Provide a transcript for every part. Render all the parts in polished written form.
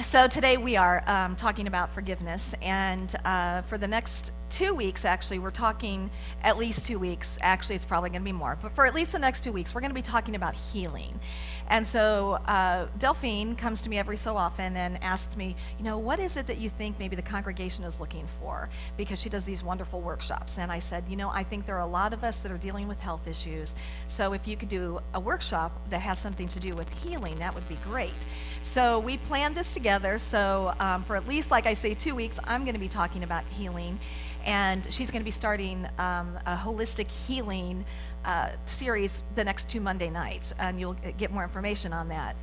So today we are talking about forgiveness, and for the next 2 weeks, actually, we're talking at least 2 weeks. Actually, it's probably going to be more, but for at least the next 2 weeks, we're going to be talking about healing. And so Delphine comes to me every so often and asks me, what is it that you think maybe the congregation is looking for? Because she does these wonderful workshops. And I said, I think there are a lot of us that are dealing with health issues. So if you could do a workshop that has something to do with healing, that would be great. So we planned this together. So for at least, like I say, 2 weeks, I'm going to be talking about healing. And she's going to be starting a holistic healing series the next 2 Monday nights. And you'll get more information on that.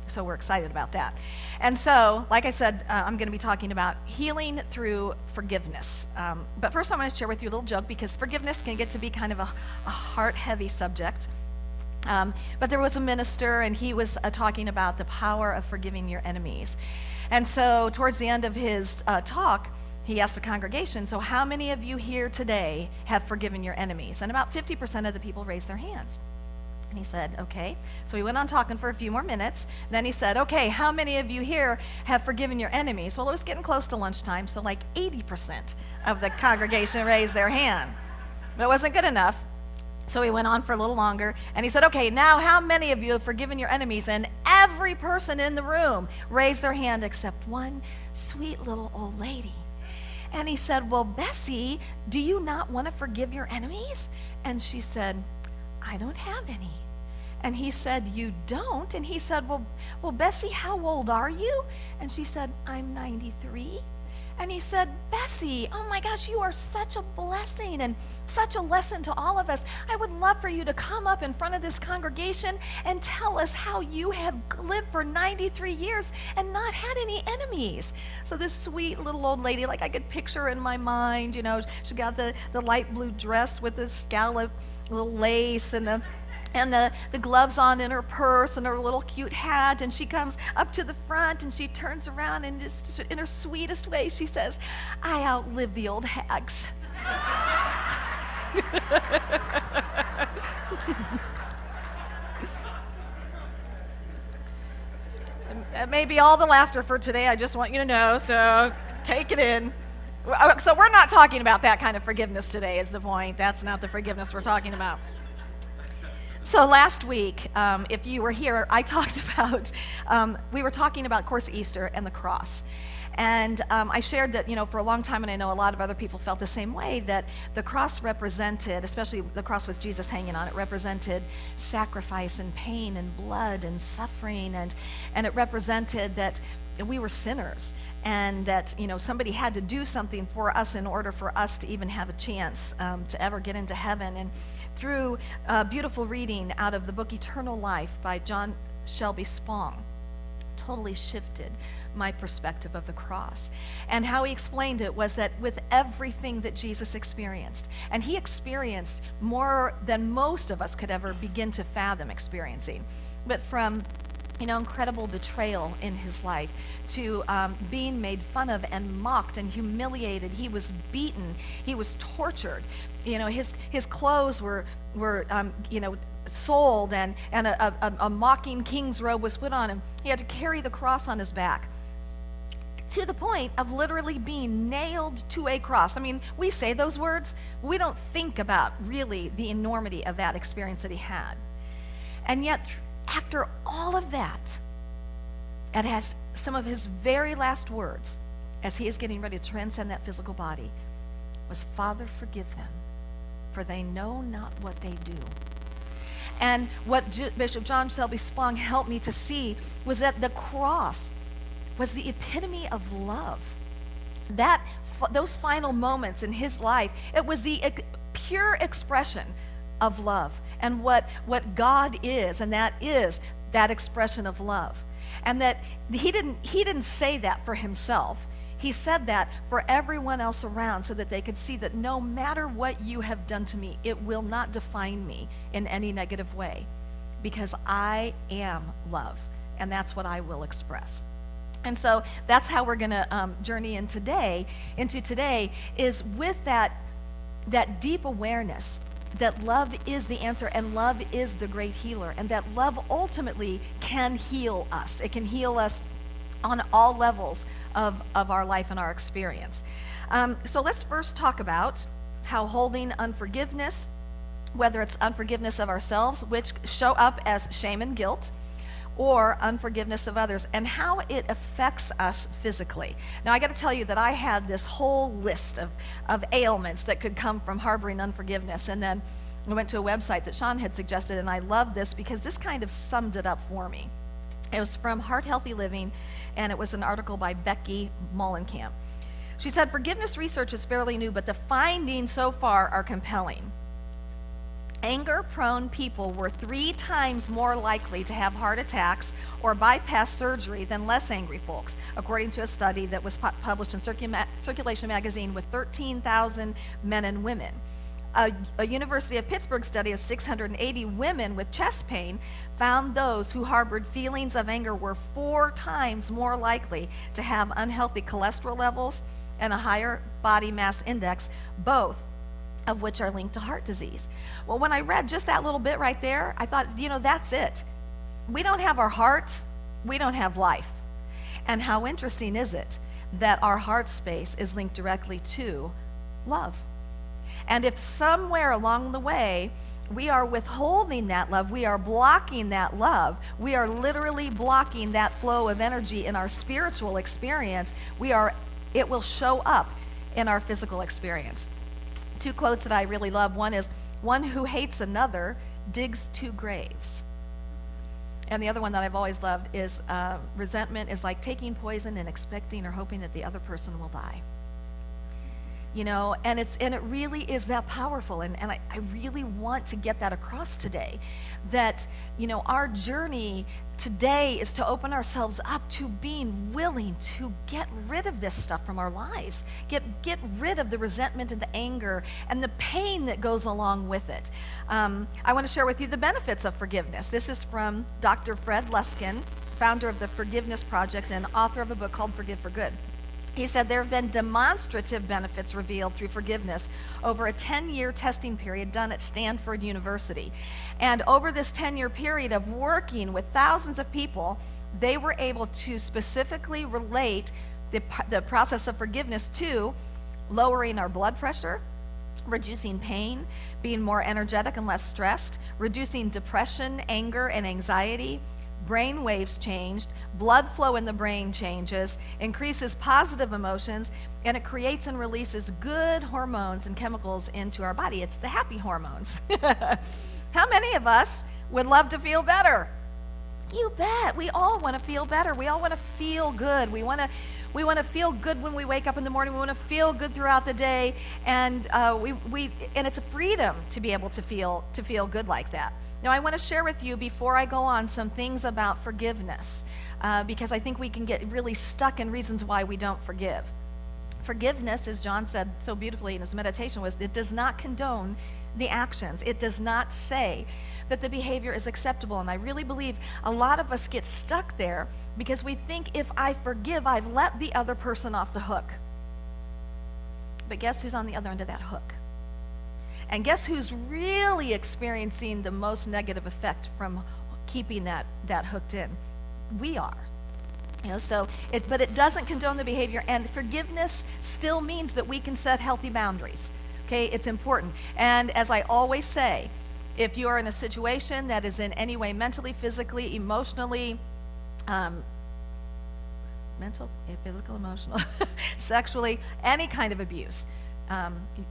So we're excited about that. And so, like I said, I'm going to be talking about healing through forgiveness. But first I want to share with you a little joke, because forgiveness can get to be kind of a heart-heavy subject. But there was a minister, and he was talking about the power of forgiving your enemies. And so towards the end of his talk, he asked the congregation, so how many of you here today have forgiven your enemies? And about 50% of the people raised their hands. And he said, okay. So he went on talking for a few more minutes. Then he said, okay, how many of you here have forgiven your enemies? Well, it was getting close to lunchtime, so like 80% of the congregation raised their hand. But it wasn't good enough. So he went on for a little longer, and he said, okay, now how many of you have forgiven your enemies? And every person in the room raised their hand except one sweet little old lady. And he said, well, Bessie, do you not want to forgive your enemies? And she said, I don't have any. And he said, you don't? And he said, well, Bessie, how old are you? And she said, I'm 93. And he said, Bessie, oh my gosh, you are such a blessing and such a lesson to all of us. I would love for you to come up in front of this congregation and tell us how you have lived for 93 years and not had any enemies. So this sweet little old lady, like I could picture her in my mind, she got the light blue dress with the scallop little lace and the gloves on in her purse and her little cute hat, and she comes up to the front and she turns around and just in her sweetest way she says, I outlived the old hags. That may be all the laughter for today, I just want you to know, so take it in. So we're not talking about that kind of forgiveness today is the point. That's not the forgiveness we're talking about. So last week, if you were here, I talked about, we were talking about, of course, Easter and the cross. And I shared that, for a long time, and I know a lot of other people felt the same way, that the cross represented, especially the cross with Jesus hanging on it, represented sacrifice and pain and blood and suffering, and it represented that we were sinners, and that somebody had to do something for us in order for us to even have a chance to ever get into heaven. And through a beautiful reading out of the book Eternal Life by John Shelby Spong, totally shifted my perspective of the cross. And how he explained it was that with everything that Jesus experienced, and he experienced more than most of us could ever begin to fathom experiencing, but from incredible betrayal in his life, to being made fun of and mocked and humiliated. He was beaten. He was tortured. His clothes were sold, and a mocking king's robe was put on him. He had to carry the cross on his back, to the point of literally being nailed to a cross. I mean, we say those words, we don't think about really the enormity of that experience that he had. And yet, after all of that, it has some of his very last words as he is getting ready to transcend that physical body was, Father, forgive them, for they know not what they do. And what Bishop John Shelby Spong helped me to see was that the cross was the epitome of love. Those final moments in his life, it was the pure expression of love and what God is, and that is that expression of love. And that he didn't say that for himself. He said that for everyone else around, so that they could see that no matter what you have done to me, it will not define me in any negative way, because I am love, and that's what I will express. And so that's how we're going to journey into today, is with that deep awareness that love is the answer, and love is the great healer, and that love ultimately can heal us. It can heal us on all levels of our life and our experience. So let's first talk about how holding unforgiveness, whether it's unforgiveness of ourselves, which show up as shame and guilt, or unforgiveness of others, and how it affects us physically. Now, I got to tell you that I had this whole list of ailments that could come from harboring unforgiveness, and then I went to a website that Sean had suggested, and I love this because this kind of summed it up for me. It was from Heart Healthy Living, and it was an article by Becky Mollenkamp. She said, forgiveness research is fairly new, but the findings so far are compelling. Anger-prone people were 3 times more likely to have heart attacks or bypass surgery than less angry folks, according to a study that was published in Circulation magazine with 13,000 men and women. A University of Pittsburgh study of 680 women with chest pain found those who harbored feelings of anger were 4 times more likely to have unhealthy cholesterol levels and a higher body mass index, both of which are linked to heart disease. Well, when I read just that little bit right there, I thought, that's it. We don't have our heart, we don't have life. And how interesting is it that our heart space is linked directly to love? And if somewhere along the way we are withholding that love, we are blocking that love, we are literally blocking that flow of energy in our spiritual experience, it will show up in our physical experience. 2 quotes that I really love. One is, one who hates another digs 2 graves. And the other one that I've always loved is, resentment is like taking poison and expecting or hoping that the other person will die. And it really is that powerful, and I really want to get that across today, that our journey today is to open ourselves up to being willing to get rid of this stuff from our lives, get rid of the resentment and the anger and the pain that goes along with it. I want to share with you the benefits of forgiveness. This is from Dr. Fred Luskin, founder of the Forgiveness Project and author of a book called Forgive for Good. He said there have been demonstrative benefits revealed through forgiveness over a 10-year testing period done at Stanford University. And over this 10-year period of working with thousands of people, they were able to specifically relate the process of forgiveness to lowering our blood pressure, reducing pain, being more energetic and less stressed, reducing depression, anger, and anxiety. Brain waves changed, blood flow in the brain changes, increases positive emotions, and it creates and releases good hormones and chemicals into our body. It's the happy hormones. How many of us would love to feel better? You bet. We all want to feel better. We all want to feel good. We want to feel good when we wake up in the morning. We want to feel good throughout the day, and and it's a freedom to be able to feel good like that. Now, I want to share with you, before I go on, some things about forgiveness, because I think we can get really stuck in reasons why we don't forgive. Forgiveness, as John said so beautifully in his meditation, was it does not condone the actions. It does not say that the behavior is acceptable. And I really believe a lot of us get stuck there because we think if I forgive, I've let the other person off the hook. But guess who's on the other end of that hook? And guess who's really experiencing the most negative effect from keeping that hooked in? We are. But it doesn't condone the behavior, and forgiveness still means that we can set healthy boundaries. Okay, it's important. And as I always say, if you are in a situation that is in any way mentally, physically, emotionally, physical, emotional, sexually, any kind of abuse,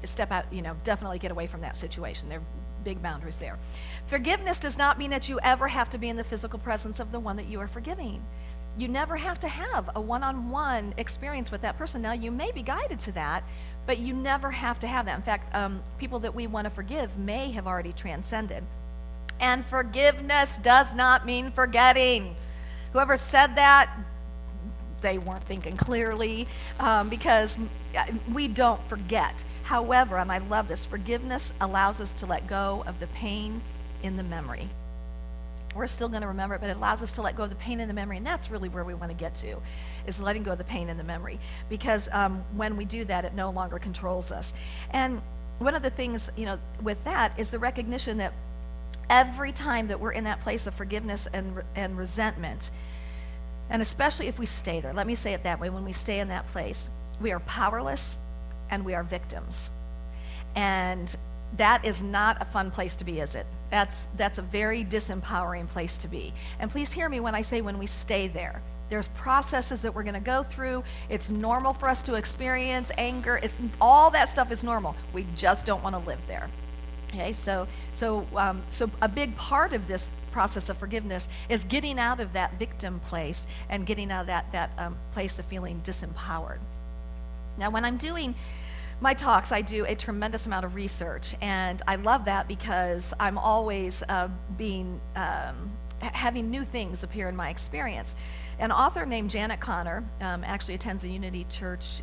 step out, definitely get away from that situation. There are big boundaries there. Forgiveness does not mean that you ever have to be in the physical presence of the one that you are forgiving. You never have to have a one-on-one experience with that person. Now, you may be guided to that, but you never have to have that. In fact, people that we want to forgive may have already transcended. And forgiveness does not mean forgetting. Whoever said that, they weren't thinking clearly, because we don't forget. However, and I love this, forgiveness allows us to let go of the pain in the memory. We're still going to remember it, but it allows us to let go of the pain in the memory, and that's really where we want to get to, is letting go of the pain in the memory, because when we do that, it no longer controls us. And one of the things, with that is the recognition that every time that we're in that place of forgiveness and resentment, And especially if we stay there. Let me say it that way. When we stay in that place, we are powerless and we are victims. And that is not a fun place to be, is it? That's a very disempowering place to be. And please hear me when I say when we stay there. There's processes that we're going to go through. It's normal for us to experience anger. All that stuff is normal. We just don't want to live there. Okay, so a big part of this process of forgiveness is getting out of that victim place and getting out of that place of feeling disempowered. Now, when I'm doing my talks, I do a tremendous amount of research, and I love that because I'm always having new things appear in my experience. An author named Janet Connor actually attends a Unity Church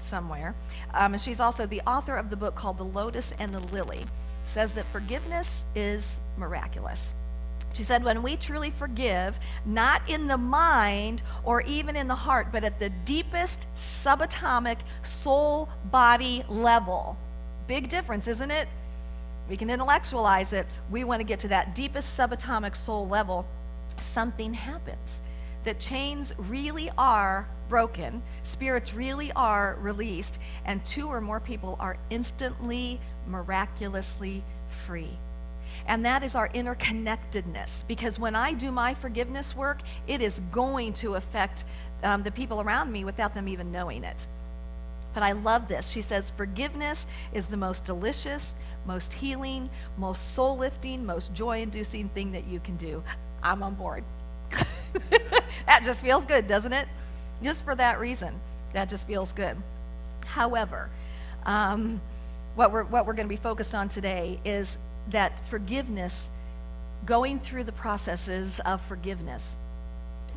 somewhere, and she's also the author of the book called The Lotus and the Lily, says that forgiveness is miraculous. She said, when we truly forgive, not in the mind or even in the heart, but at the deepest subatomic soul-body level. Big difference, isn't it? We can intellectualize it. We want to get to that deepest subatomic soul level. Something happens. That chains really are broken, spirits really are released, and two or more people are instantly, miraculously free. And that is our interconnectedness, because when I do my forgiveness work, it is going to affect the people around me without them even knowing it. But I love this. She says, forgiveness is the most delicious, most healing, most soul-lifting, most joy-inducing thing that you can do. I'm on board. That just feels good, doesn't it? Just for that reason, that just feels good. However, what we're going to be focused on today is that forgiveness, going through the processes of forgiveness,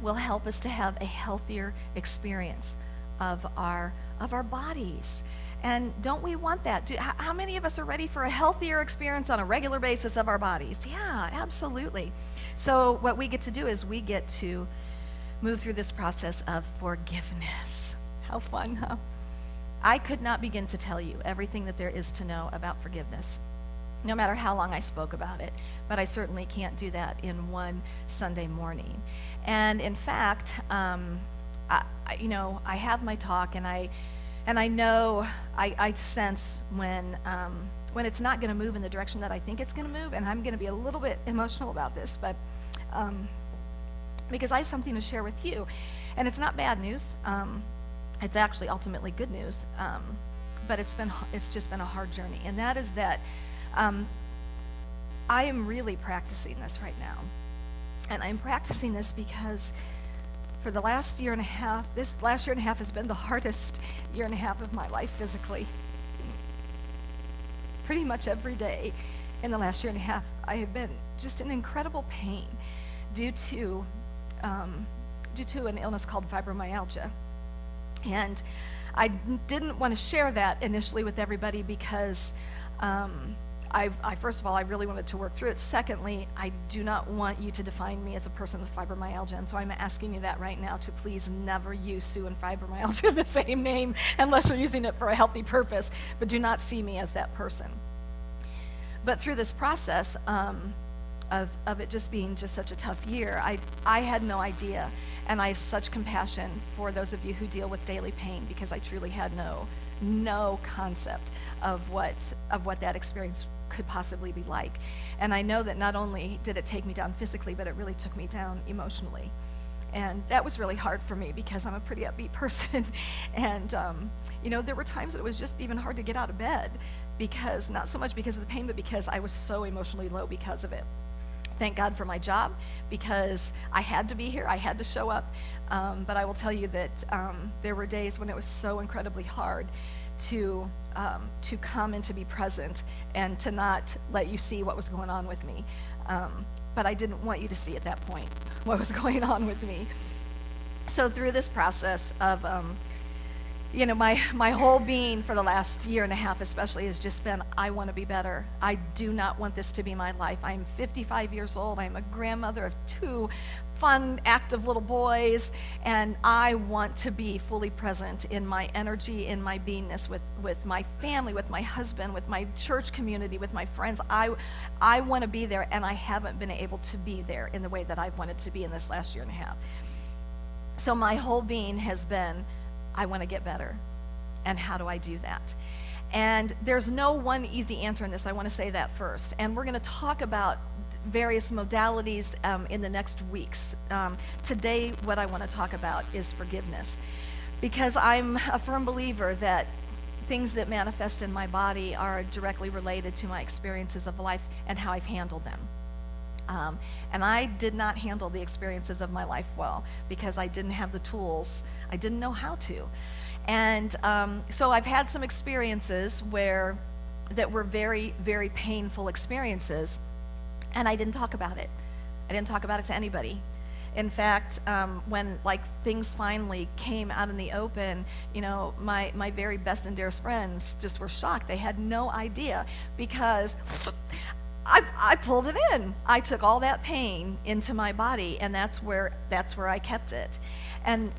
will help us to have a healthier experience of our bodies. And don't we want that? How many of us are ready for a healthier experience on a regular basis of our bodies? Yeah, absolutely. So what we get to do is we get to move through this process of forgiveness. How fun, huh? I could not begin to tell you everything that there is to know about forgiveness, no matter how long I spoke about it, but I certainly can't do that in one Sunday morning. And in fact, I have my talk, and I know, I sense when it's not going to move in the direction that I think it's going to move, and I'm going to be a little bit emotional about this, but because I have something to share with you, and it's not bad news. It's actually ultimately good news, but it's just been a hard journey, and that is that I am really practicing this right now, and I'm practicing this because for the last year and a half, this last year and a half has been the hardest year and a half of my life physically. Pretty much every day in the last year and a half, I have been just in incredible pain due to an illness called fibromyalgia. And I didn't want to share that initially with everybody because I first of all, I really wanted to work through it. Secondly, I do not want you to define me as a person with fibromyalgia, and so I'm asking you that right now to please never use Sue and fibromyalgia the same name unless you're using it for a healthy purpose, but do not see me as that person. But through this process of it just being just such a tough year, I had no idea, and I have such compassion for those of you who deal with daily pain, because I truly had no concept of what that experience could possibly be like. And I know that not only did it take me down physically, but it really took me down emotionally. And that was really hard for me because I'm a pretty upbeat person. And there were times that it was just even hard to get out of bed, because not so much because of the pain, but because I was so emotionally low because of it. Thank God for my job, because I had to be here, I had to show up. But I will tell you that there were days when it was so incredibly hard to come and to be present and to not let you see what was going on with me. But I didn't want you to see at that point what was going on with me. So through this process of, my whole being for the last year and a half especially has just been, I want to be better. I do not want this to be my life. I'm 55 years old. I'm a grandmother of 2 fun, active little boys, and I want to be fully present in my energy, in my beingness with my family, with my husband, with my church community, with my friends. I want to be there, and I haven't been able to be there in the way that I've wanted to be in this last year and a half. So my whole being has been, I want to get better. And how do I do that? And there's no one easy answer in this. I want to say that first. And we're going to talk about various modalities in the next weeks. Today, what I want to talk about is forgiveness, because I'm a firm believer that things that manifest in my body are directly related to my experiences of life and how I've handled them. And I did not handle the experiences of my life well because I didn't have the tools. I didn't know how to. And so I've had some experiences that were very, very painful experiences, and I didn't talk about it. I didn't talk about it to anybody. In fact, when things finally came out in the open, my very best and dearest friends just were shocked. They had no idea because I pulled it in. I took all that pain into my body, and that's where I kept it. And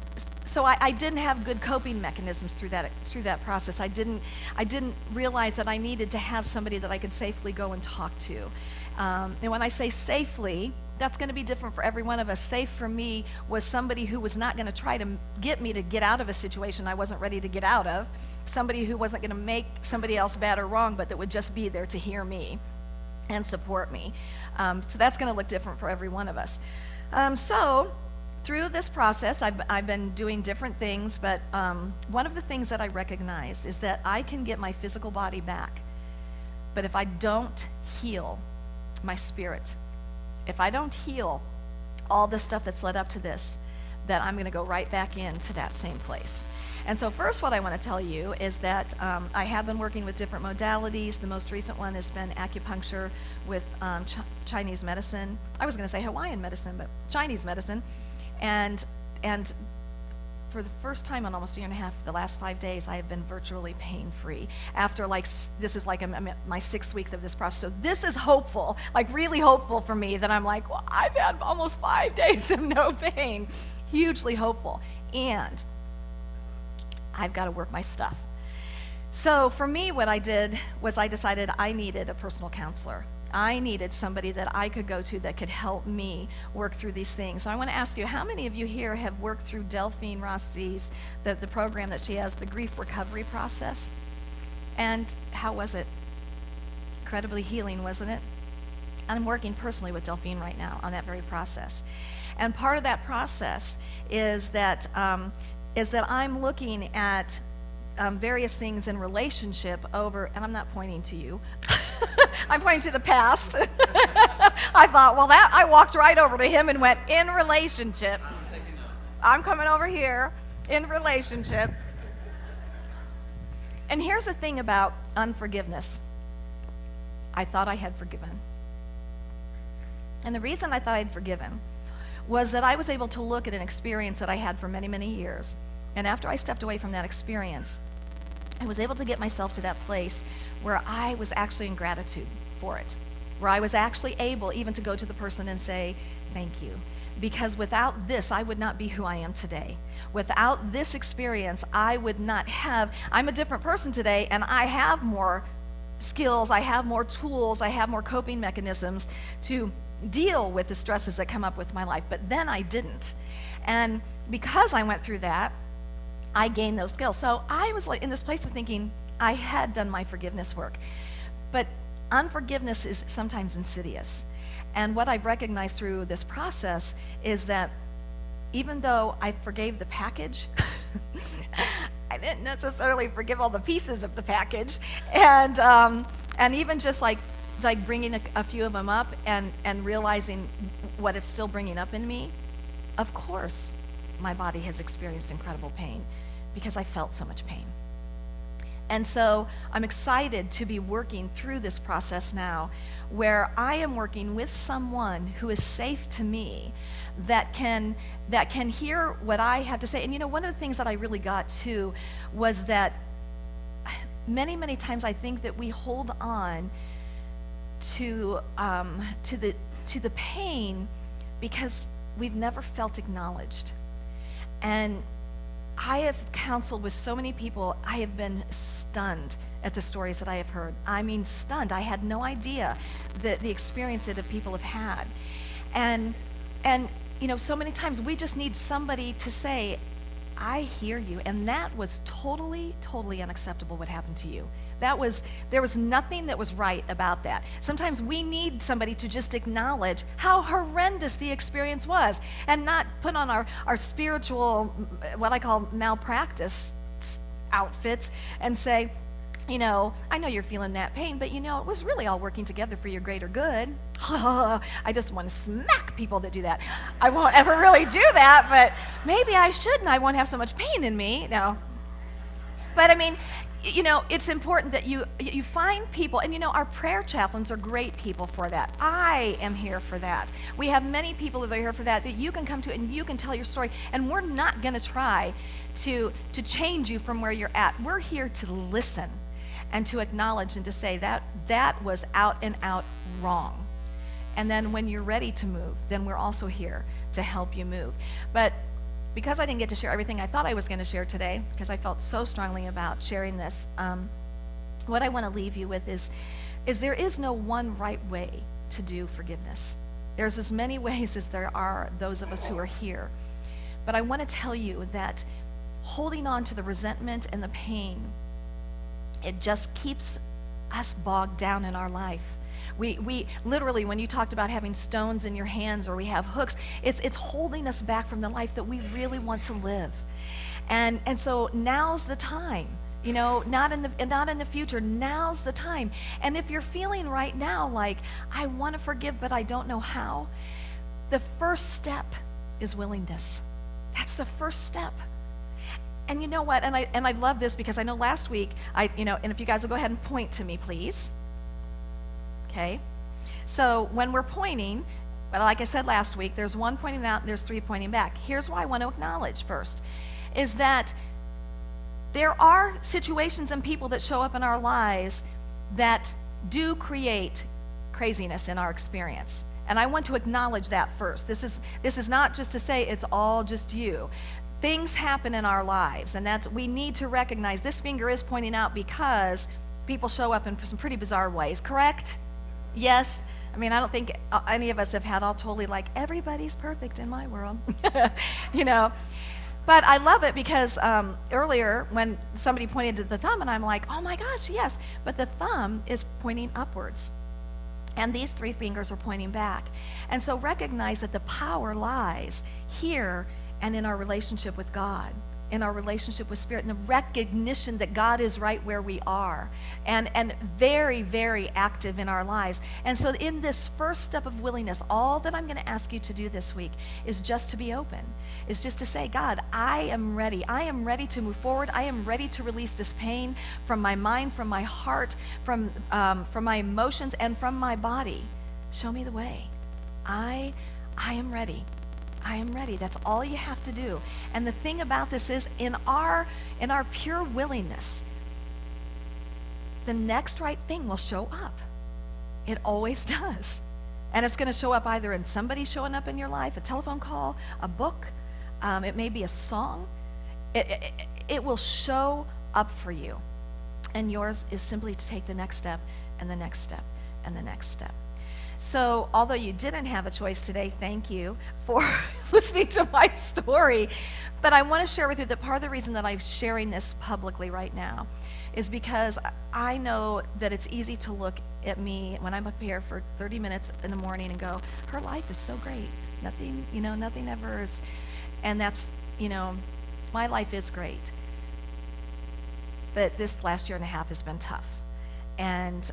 so I didn't have good coping mechanisms through that process. I didn't realize that I needed to have somebody that I could safely go and talk to. And when I say safely, that's going to be different for every one of us. Safe for me was somebody who was not going to try to get me to get out of a situation I wasn't ready to get out of. Somebody who wasn't going to make somebody else bad or wrong, but that would just be there to hear me and support me. So that's going to look different for every one of us. So through this process, I've been doing different things, but one of the things that I recognized is that I can get my physical body back, but if I don't heal my spirit, if I don't heal all the stuff that's led up to this, then I'm going to go right back into that same place. And so first, what I want to tell you is that I have been working with different modalities. The most recent one has been acupuncture with Chinese medicine. I was going to say Hawaiian medicine, but Chinese medicine. And for the first time in almost a year and a half, the last 5 days, I have been virtually pain-free. After this is my 6th week of this process. So this is hopeful, really hopeful for me that I'm well, I've had almost 5 days of no pain. Hugely hopeful. And I've got to work my stuff. So for me, what I did was I decided I needed a personal counselor. I needed somebody that I could go to that could help me work through these things. So I want to ask you, how many of you here have worked through Delphine Rossi's, the program that she has, the grief recovery process? And how was it? Incredibly healing, wasn't it? I'm working personally with Delphine right now on that very process. And part of that process is that I'm looking at various things in relationship over, and I'm not pointing to you. I'm pointing to the past. I thought, well, I walked right over to him and went, in relationship. I'm coming over here, in relationship. And here's the thing about unforgiveness. I thought I had forgiven. And the reason I thought I'd forgiven was that I was able to look at an experience that I had for many, many years. And after I stepped away from that experience, I was able to get myself to that place where I was actually in gratitude for it, where I was actually able even to go to the person and say, thank you. Because without this, I would not be who I am today. Without this experience, I would not have, I'm a different person today, and I have more skills, I have more tools, I have more coping mechanisms to deal with the stresses that come up with my life. But then I didn't. And because I went through that, I gained those skills. So I was in this place of thinking I had done my forgiveness work. But unforgiveness is sometimes insidious. And what I've recognized through this process is that even though I forgave the package, I didn't necessarily forgive all the pieces of the package. And even just like bringing a few of them up and realizing what it's still bringing up in me, of course, my body has experienced incredible pain because I felt so much pain. And so I'm excited to be working through this process now where I am working with someone who is safe to me that can hear what I have to say. And one of the things that I really got to was that many, many times I think that we hold on to the pain because we've never felt acknowledged. And I have counseled with so many people, I have been stunned at the stories that I have heard. I mean, stunned. I had no idea the experience that people have had. And so many times we just need somebody to say, I hear you. And that was totally, totally unacceptable what happened to you. There was nothing that was right about that. Sometimes we need somebody to just acknowledge how horrendous the experience was and not put on our spiritual, what I call malpractice outfits and say, I know you're feeling that pain, but it was really all working together for your greater good. I just want to smack people that do that. I won't ever really do that, but maybe I should, and I won't have so much pain in me. No. But I mean, it's important that you find people, and our prayer chaplains are great people for that. I am here for that. We have many people that are here for that you can come to and you can tell your story, and we're not going to try to change you from where you're at. We're here to listen and to acknowledge and to say that was out and out wrong. And then when you're ready to move, then we're also here to help you move. But because I didn't get to share everything I thought I was going to share today, because I felt so strongly about sharing this, what I want to leave you with is there is no one right way to do forgiveness. There's as many ways as there are those of us who are here. But I want to tell you that holding on to the resentment and the pain, it just keeps us bogged down in our life. We literally, when you talked about having stones in your hands or we have hooks, it's holding us back from the life that we really want to live. And so now's the time. Not in the future. Now's the time. And if you're feeling right now like, I want to forgive, but I don't know how, the first step is willingness. That's the first step. And you know what? And I love this because I know last week, and if you guys will go ahead and point to me, please. Okay? So when we're pointing, but like I said last week, there's one pointing out and there's three pointing back. Here's what I want to acknowledge first, is that there are situations and people that show up in our lives that do create craziness in our experience. And I want to acknowledge that first. This is not just to say it's all just you. Things happen in our lives, and we need to recognize this finger is pointing out because people show up in some pretty bizarre ways, correct? Yes? I mean, I don't think any of us have had all totally like, everybody's perfect in my world, But I love it because earlier when somebody pointed to the thumb, and I'm like, oh my gosh, yes. But the thumb is pointing upwards. And these three fingers are pointing back. And so recognize that the power lies here and in our relationship with God, in our relationship with Spirit, and the recognition that God is right where we are, and very, very active in our lives. And so in this first step of willingness, all that I'm going to ask you to do this week is just to be open, is just to say, God, I am ready. I am ready to move forward. I am ready to release this pain from my mind, from my heart, from my emotions, and from my body. Show me the way. I am ready. I am ready. That's all you have to do. And the thing about this is, in our pure willingness, the next right thing will show up. It always does. And it's going to show up either in somebody showing up in your life, a telephone call, a book, it may be a song. It will show up for you. And yours is simply to take the next step, and the next step, and the next step. So although you didn't have a choice today, thank you for listening to my story. But I want to share with you that part of the reason that I'm sharing this publicly right now is because I know that it's easy to look at me when I'm up here for 30 minutes in the morning and go, her life is so great. Nothing ever is. And that's, my life is great. But this last year and a half has been tough. And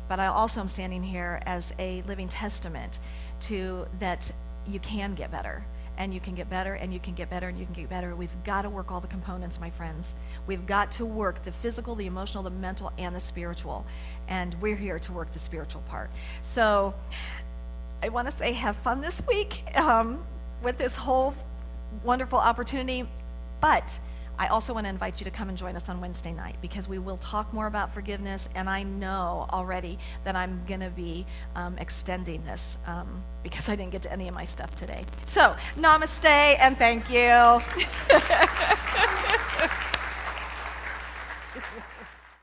but I also am standing here as a living testament to that you can get better, and you can get better, and you can get better, and you can get better. We've got to work all the components, my friends. We've got to work the physical, the emotional, the mental, and the spiritual. And we're here to work the spiritual part. So I want to say have fun this week with this whole wonderful opportunity. But I also want to invite you to come and join us on Wednesday night, because we will talk more about forgiveness, and I know already that I'm going to be extending this because I didn't get to any of my stuff today. So, namaste and thank you.